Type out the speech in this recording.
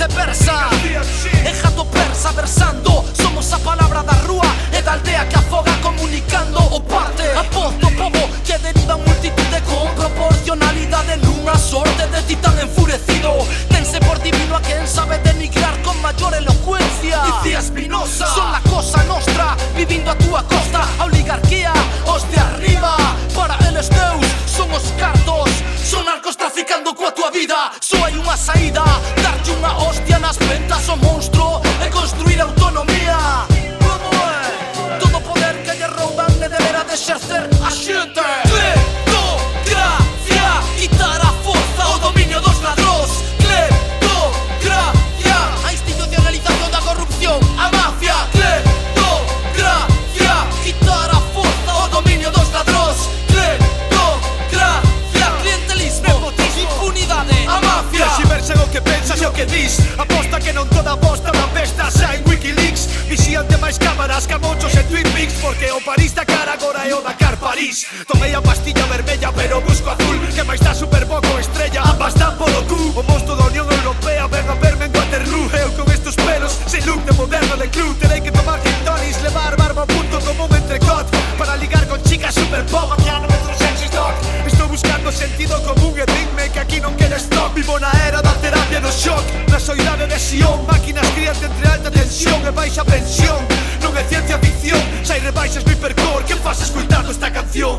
viceversa. E jato persa versando, somos a palabra da rúa e da aldea que afoga comunicando o parte. A voz do povo que deriva multitude con proporcionalidade nunha sorte de titán enfurecido. Tense por divino a quen sabe denigrar con mayor elocuencia. Icía Espinosa, son la cosa nostra, vivindo a túa costa. A oligarquía, os de arriba, para eles deus son os cartos. Son narcos traficando coa tua vida. Só hai unha saída, darlle unha hostia nas ventas ao monstro e construir autonomía. Como é? Todo poder que lle rouban e debera de exercer a xente. Cleptocracia, quitar a forza, o dominio dos ladróns. Cleptocracia, a institucionalización da corrupción, a mafia. Cleptocracia, quitar a forza, o dominio dos ladróns. Cleptocracia, clientelismo, impunidade, a mafia. Terxiversan o que pensas e o que dis. Aposta que non toda aposta da pesta xa en Wikileaks. Vixíante máis cámaras que a mochos en Twin Peaks. Porque o París da cara agora é o Dakar París. Tomei a pastilla vermella pero busco azul, que máis dá Superboc ou Estrella, ambas dan polo cu. O monstro da Unión Europea ven a verme en Waterloo. Eu con estos pelos, sin look de moderno de club. Terei que tomar gin tonics, levar barba a punto como un entrecot, para ligar con chicas super pop. Mañana me trouxe stock. Estou buscando sentido común e dime que aquí non queres stop. Vivo na era da terapia do shock, na soidade de Sion. Máquinas críate entre alta tensión e baixa pensión. Non é ciencia ficción, xa hai rebaixas no hipercore. Que faz escuitando esta canción?